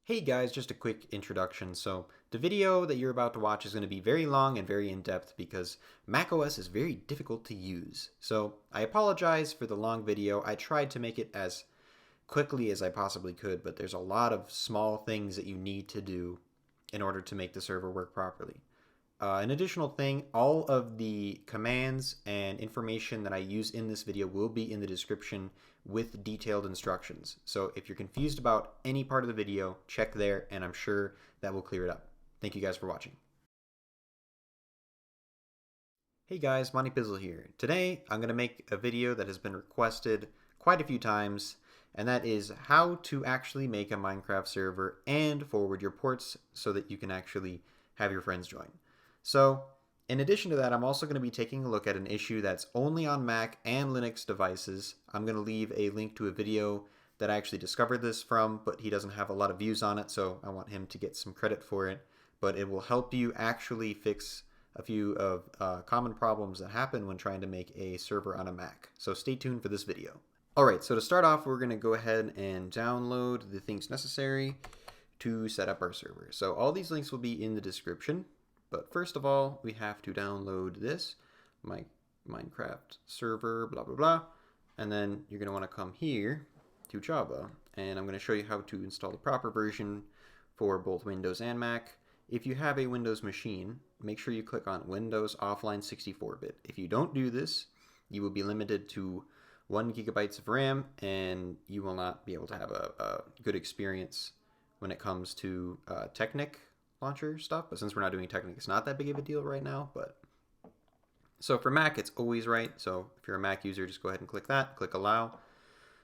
Hey guys, just a quick introduction. So the video that you're about to watch is going to be very long and very in-depth because macOS is very difficult to use. So I apologize for the long video. I tried to make it as quickly as I possibly could, but there's a lot of small things that you need to do in order to make the server work properly. An additional thing, all of the commands and information that I use in this video will be in the description with detailed instructions. So if you're confused about any part of the video, check there and I'm sure that will clear it up. Thank you guys for watching. Hey guys, Monty Pizzle here. Today I'm going to make a video that has been requested quite a few times, and that is how to actually make a Minecraft server and forward your ports so that you can actually have your friends join. So, in addition to that, I'm also going to be taking a look at an issue that's only on Mac and Linux devices. I'm going to leave a link to a video that I actually discovered this from, but he doesn't have a lot of views on it, so I want him to get some credit for it. But it will help you actually fix a few of common problems that happen when trying to make a server on a Mac. So stay tuned for this video. Alright, so to start off, we're going to go ahead and download the things necessary to set up our server. So all these links will be in the description. But first of all, we have to download this, my Minecraft server, blah, blah, blah. And then you're going to want to come here to Java. And I'm going to show you how to install the proper version for both Windows and Mac. If you have a Windows machine, make sure you click on Windows Offline 64-bit. If you don't do this, you will be limited to 1 GB of RAM, and you will not be able to have a good experience when it comes to Technic launcher stuff, but since we're not doing Technic, it's not that big of a deal right now. But so for Mac, it's always right. So if you're a Mac user, just go ahead and click that, click allow.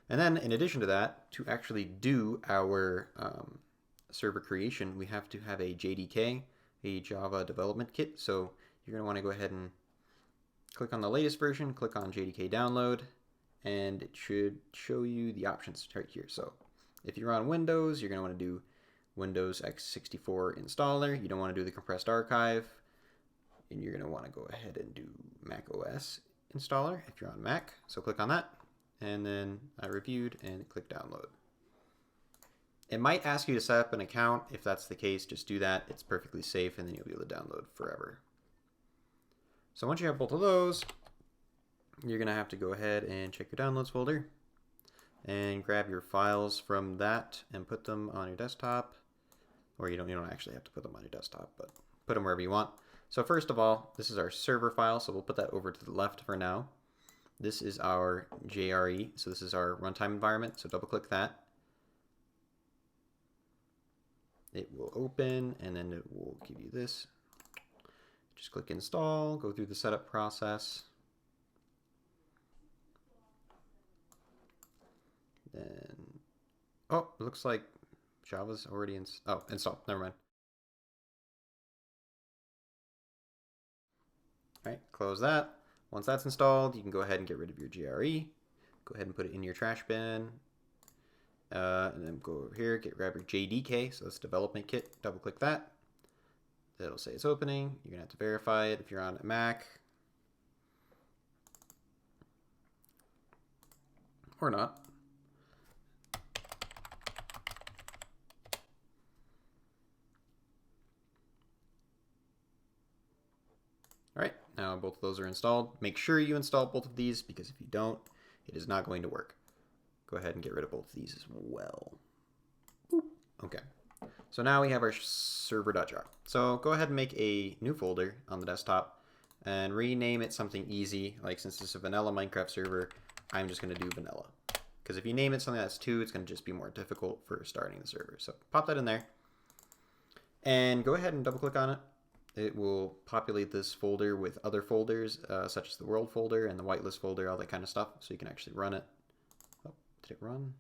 And then in addition to that, to actually do our server creation, we have to have a JDK, a Java development kit. So you're going to want to go ahead and click on the latest version, click on JDK download, and it should show you the options right here. So if you're on Windows, you're going to want to do Windows x64 installer. You don't want to do the compressed archive, and you're going to want to go ahead and do Mac OS installer if you're on Mac. So click on that, and then I reviewed and click download. It might ask you to set up an account. If that's the case, just do that. It's perfectly safe, and then you'll be able to download forever. So once you have both of those, you're going to have to go ahead and check your downloads folder and grab your files from that and put them on your desktop. Or you don't actually have to put them on your desktop, but put them wherever you want. So first of all, this is our server file, so we'll put that over to the left for now. This is our JRE, so this is our runtime environment, so double click that. It will open, and then it will give you this. Just click install, go through the setup process. Then, oh, it looks like Java's already installed. Never mind. All right, close that. Once that's installed, you can go ahead and get rid of your JRE. Go ahead and put it in your trash bin. And then go over here, grab your JDK, so that's development kit. Double click that. It'll say it's opening. You're gonna have to verify it if you're on a Mac. Or not. All right, now both of those are installed. Make sure you install both of these because if you don't, it is not going to work. Go ahead and get rid of both of these as well. Oop. Okay, so now we have our server.jar. So go ahead and make a new folder on the desktop and rename it something easy. Like since this is a vanilla Minecraft server, I'm just going to do vanilla. Because if you name it something that's 2, it's going to just be more difficult for starting the server. So pop that in there and go ahead and double click on it. It will populate this folder with other folders, such as the world folder and the whitelist folder, all that kind of stuff, so you can actually run it. Oh, did it run?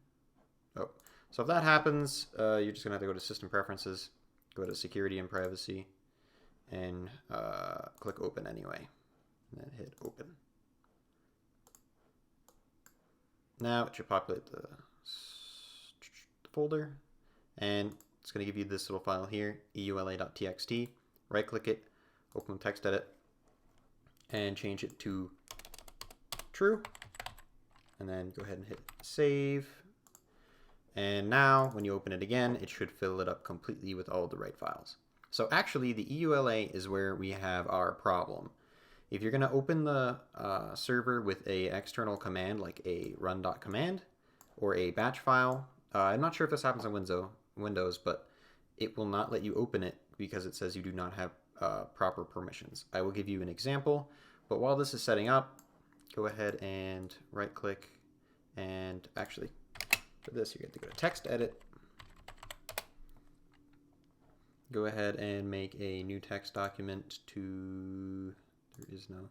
Oh, so if that happens, you're just going to have to go to System Preferences, go to Security and Privacy, and click Open anyway, and then hit Open. Now it should populate the folder, and it's going to give you this little file here, eula.txt. Right click it, open textedit, and change it to true. And then go ahead and hit save. And now when you open it again, it should fill it up completely with all the right files. So actually the EULA is where we have our problem. If you're going to open the server with a external command like a run.command or a batch file, I'm not sure if this happens on Windows, but it will not let you open it because it says you do not have proper permissions. I will give you an example, but while this is setting up, go ahead and right click, and actually for this you get to go to text edit. Go ahead and make a new text document to, there is no,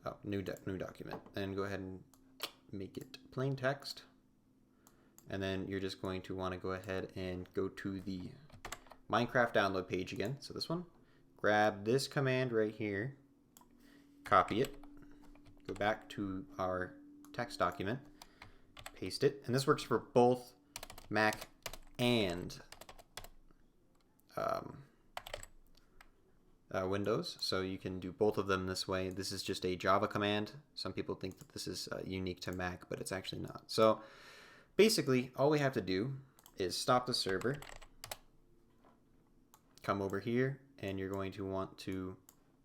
oh, new document. And go ahead and make it plain text. And then you're just going to want to go ahead and go to the Minecraft download page again. So this one, grab this command right here, copy it, go back to our text document, paste it. And this works for both Mac and Windows, so you can do both of them this way. This is just a Java command. Some people think that this is unique to Mac, but it's actually not. So basically, all we have to do is stop the server, come over here, and you're going to want to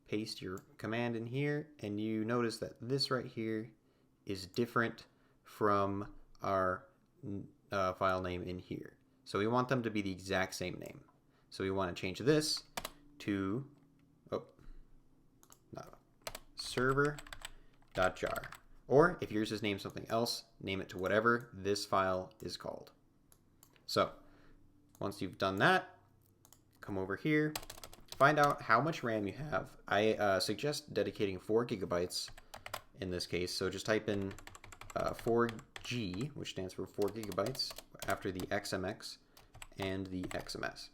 paste your command in here, and you notice that this right here is different from our file name in here. So we want them to be the exact same name. So we want to change this to server.jar. Or if yours is named something else, name it to whatever this file is called. So once you've done that, come over here, find out how much RAM you have. I suggest dedicating 4 gigabytes in this case. So just type in 4G, which stands for 4 gigabytes, after the Xmx and the Xms.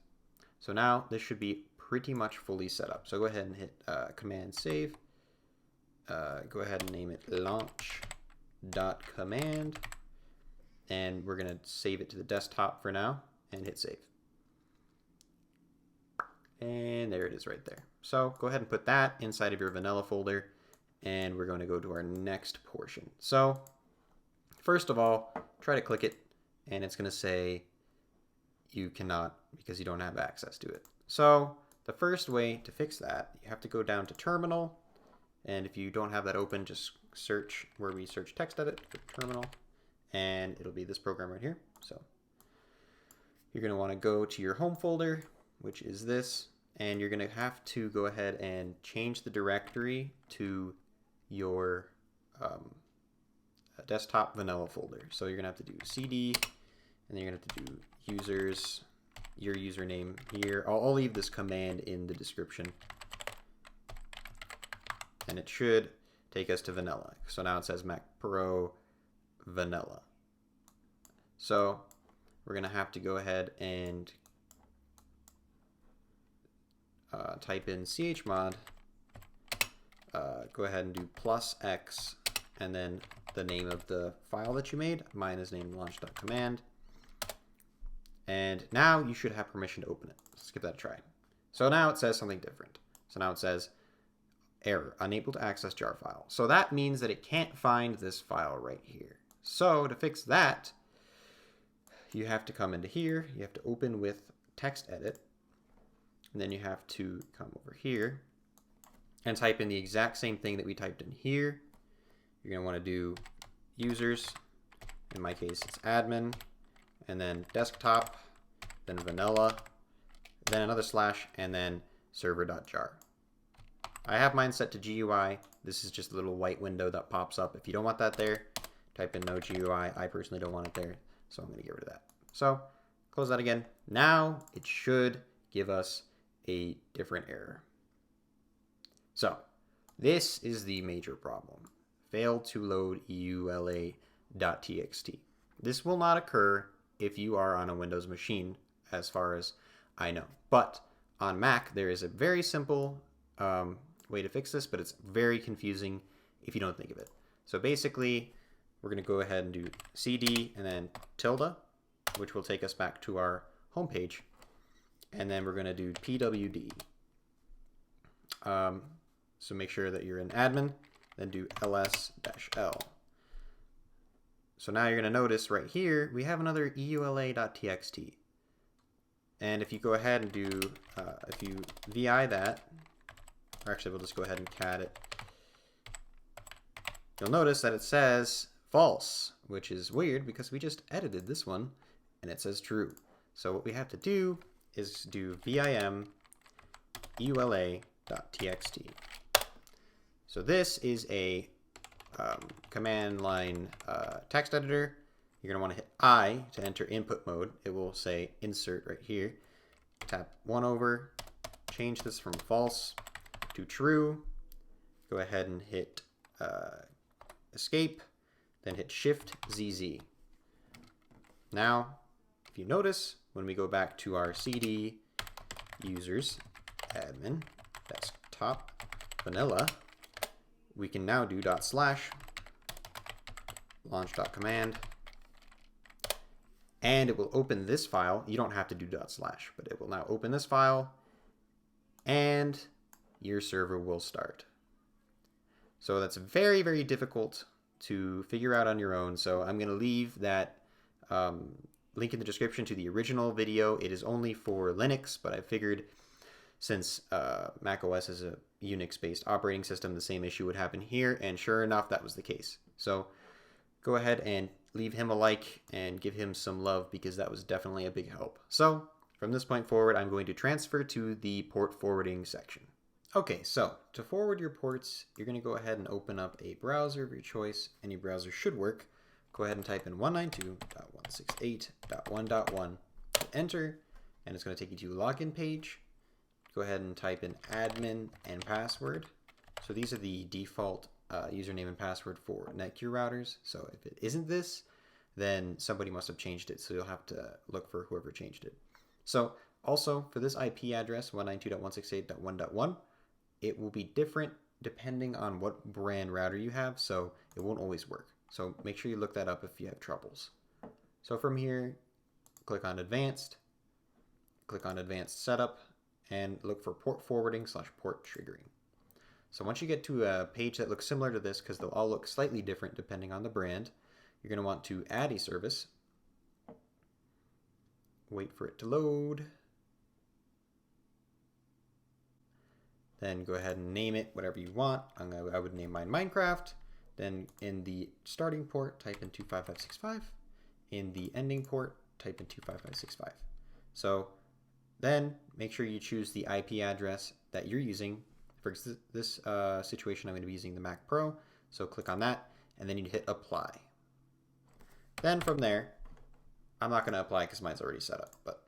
So now this should be pretty much fully set up. So go ahead and hit Command Save. Go ahead and name it launch.command. And we're going to save it to the desktop for now and hit Save. And there it is right there. So go ahead and put that inside of your vanilla folder. And we're going to go to our next portion. So first of all, try to click it. And it's going to say you cannot because you don't have access to it. So the first way to fix that, you have to go down to Terminal. And if you don't have that open, just search where we search textedit for Terminal. And it'll be this program right here. So you're going to want to go to your home folder, which is this. And you're going to have to go ahead and change the directory to your desktop vanilla folder. So you're going to have to do cd, and then you're going to have to do users, your username here. I'll leave this command in the description. And it should take us to vanilla. So now it says Mac Pro vanilla. So we're going to have to go ahead and type in chmod, go ahead and do +x, and then the name of the file that you made. Mine is named launch.command. And now you should have permission to open it. Let's give that a try. So now it says something different. So now it says error, unable to access jar file. So that means that it can't find this file right here. So to fix that, you have to come into here. You have to open with textedit. And then you have to come over here and type in the exact same thing that we typed in here. You're going to want to do users. In my case, it's admin. And then desktop, then vanilla, then another slash, and then server.jar. I have mine set to GUI. This is just a little white window that pops up. If you don't want that there, type in no GUI. I personally don't want it there, so I'm going to get rid of that. So close that again. Now it should give us a different error. So this is the major problem. Failed to load eula.txt. This will not occur if you are on a Windows machine, as far as I know. But on Mac, there is a very simple way to fix this, but it's very confusing if you don't think of it. So basically, we're going to go ahead and do cd and then tilde, which will take us back to our home page. And then we're going to do pwd. So make sure that you're in admin, then do ls-l. So now you're going to notice right here, we have another eula.txt. And if you go ahead and do, if you vi that, or actually we'll just go ahead and cat it, you'll notice that it says false, which is weird because we just edited this one and it says true. So what we have to do is do vim eula.txt. So this is a command line text editor. You're going to want to hit I to enter input mode. It will say insert right here. Tap 1 over, change this from false to true. Go ahead and hit escape, then hit shift ZZ. Now, if you notice, when we go back to our CD users, admin, desktop, vanilla, we can now do /launch.command, and it will open this file. You don't have to do /, but it will now open this file, and your server will start. So that's very, very difficult to figure out on your own. So I'm going to leave that link in the description to the original video. It is only for Linux, but I figured since macOS is a Unix-based operating system, the same issue would happen here, and sure enough, that was the case. So go ahead and leave him a like and give him some love because that was definitely a big help. So from this point forward, I'm going to transfer to the port forwarding section. Okay, so to forward your ports, you're going to go ahead and open up a browser of your choice. Any browser should work. Go ahead and type in 192.168.1.1, hit enter, and it's going to take you to a login page. Go ahead and type in admin and password. So these are the default username and password for Netgear routers. So if it isn't this, then somebody must have changed it. So you'll have to look for whoever changed it. So also for this IP address, 192.168.1.1, it will be different depending on what brand router you have. So it won't always work. So make sure you look that up if you have troubles. So from here, click on advanced setup, and look for port forwarding / port triggering. So once you get to a page that looks similar to this, because they'll all look slightly different depending on the brand, you're going to want to add a service. Wait for it to load. Then go ahead and name it whatever you want. I would name mine Minecraft. Then in the starting port, type in 25565. In the ending port, type in 25565. So then make sure you choose the IP address that you're using. For this situation, I'm going to be using the Mac Pro. So click on that, and then you hit apply. Then from there, I'm not going to apply because mine's already set up. But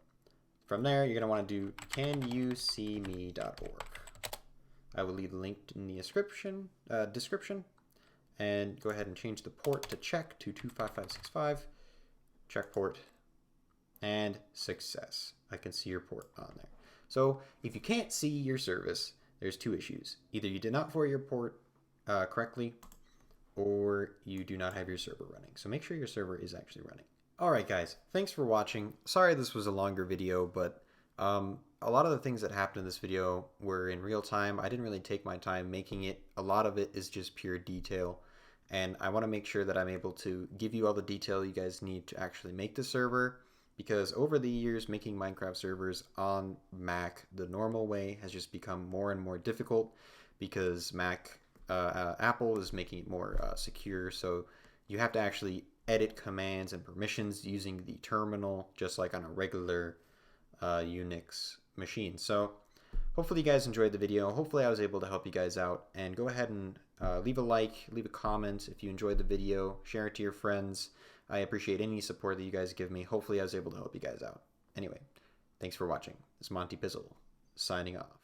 from there, you're going to want to do canyouseeme.org. I will leave the link in the description, and go ahead and change the port to check to 25565. Check port, and success. I can see your port on there. So if you can't see your service, there's two issues. Either you did not forward your port correctly, or you do not have your server running. So make sure your server is actually running. All right, guys, thanks for watching. Sorry this was a longer video, but a lot of the things that happened in this video were in real time. I didn't really take my time making it. A lot of it is just pure detail. And I want to make sure that I'm able to give you all the detail you guys need to actually make the server, because over the years, making Minecraft servers on Mac the normal way has just become more and more difficult because Apple is making it more secure. So you have to actually edit commands and permissions using the terminal, just like on a regular Unix machine. So hopefully you guys enjoyed the video. Hopefully I was able to help you guys out, and go ahead and leave a like, leave a comment if you enjoyed the video, share it to your friends. I appreciate any support that you guys give me. Hopefully I was able to help you guys out. Anyway, thanks for watching. This is Monty Pizzle, signing off.